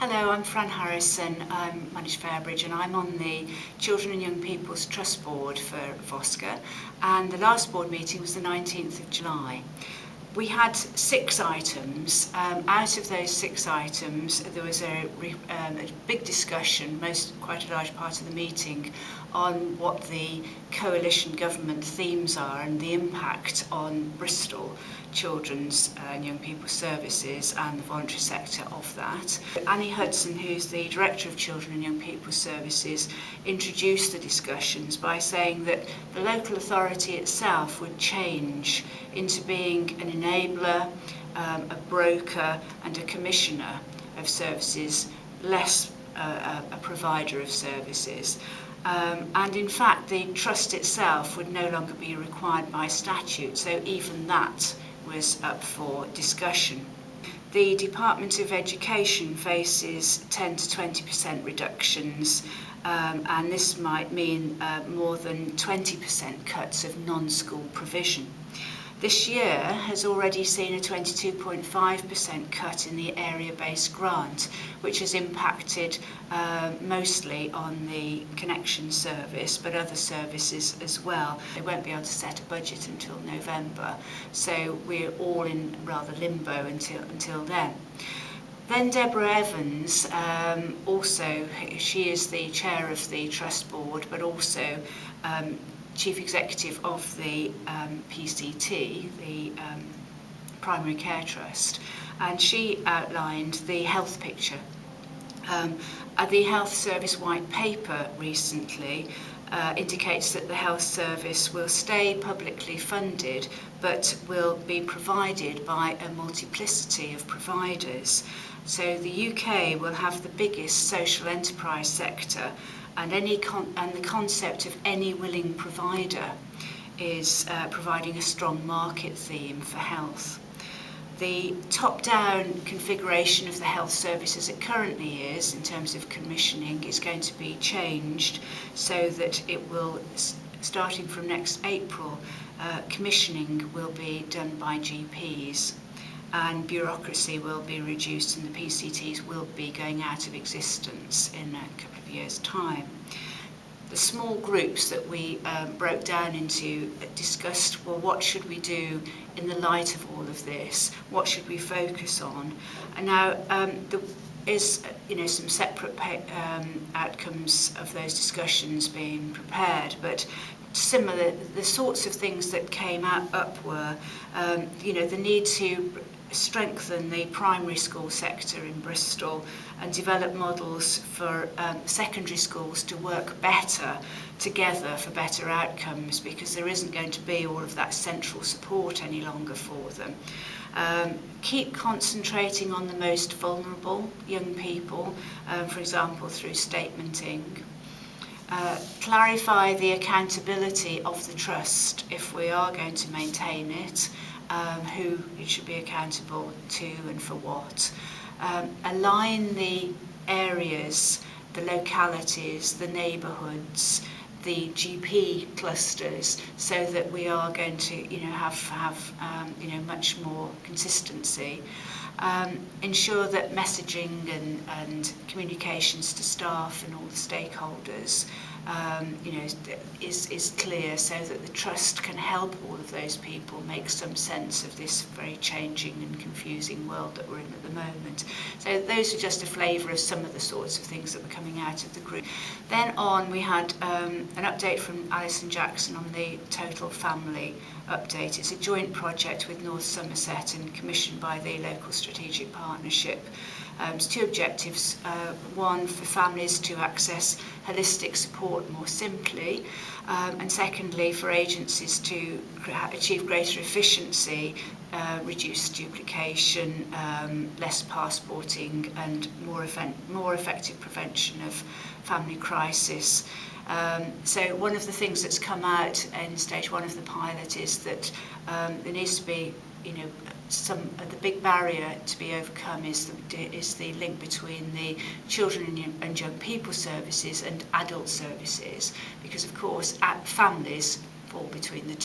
Hello, I'm Fran Harrison. I manage Fairbridge and I'm on the Children and Young People's Trust Board for FOSCA, and the last board meeting was the 19th of July. We had 6 items. Out of those 6 items, there was a big discussion, quite a large part of the meeting, on what the coalition government themes are and the impact on Bristol children's and young people's services and the voluntary sector of that. Annie Hudson, who's the Director of Children and Young People's Services, introduced the discussions by saying that the local authority itself would change into being an enabler, a broker and a commissioner of services, less a provider of services. And in fact the trust itself would no longer be required by statute, so even that was up for discussion. The Department of Education faces 10 to 20% reductions, and this might mean more than 20% cuts of non-school provision. This year has already seen a 22.5% cut in the area-based grant, which has impacted mostly on the connection service, but other services as well. They won't be able to set a budget until November, so we're all in rather limbo until then. Then Deborah Evans, she is the chair of the Trust Board, but also Chief Executive of the PCT, the Primary Care Trust, and she outlined the health picture. The Health Service White Paper recently indicates that the health service will stay publicly funded but will be provided by a multiplicity of providers. So the UK will have the biggest social enterprise sector, and the concept of any willing provider is providing a strong market theme for health. The top-down configuration of the health service as it currently is, in terms of commissioning, is going to be changed so that it will, starting from next April, commissioning will be done by GPs, and bureaucracy will be reduced and the PCTs will be going out of existence in a couple of years' time. The small groups that we broke down into discussed, well, what should we do in the light of all of this? What should we focus on? And now there is, some separate outcomes of those discussions being prepared, but similar, the sorts of things that came up were, the need to strengthen the primary school sector in Bristol and develop models for secondary schools to work better together for better outcomes, because there isn't going to be all of that central support any longer for them. Keep concentrating on the most vulnerable young people, for example through statementing. Clarify the accountability of the trust if we are going to maintain it, who it should be accountable to and for what. Align the areas, the localities, the neighbourhoods, the GP clusters, so that we are going to have much more consistency. Ensure that messaging and communications to staff and all the stakeholders is clear, so that the trust can help all of those people make some sense of this very changing and confusing world that we're in at the moment. So those are just a flavour of some of the sorts of things that were coming out of the group. Then on we had an update from Alison Jackson on the Total Family update. It's a joint project with North Somerset and commissioned by the local strategic partnership. It's 2 objectives, one for families to access holistic support more simply, and secondly for agencies to achieve greater efficiency, reduce duplication, less passporting and more effective prevention of family crisis. So one of the things that's come out in stage 1 of the pilot is that there needs to be, the big barrier to be overcome is the link between the children and young people services and adult services, because of course families fall between the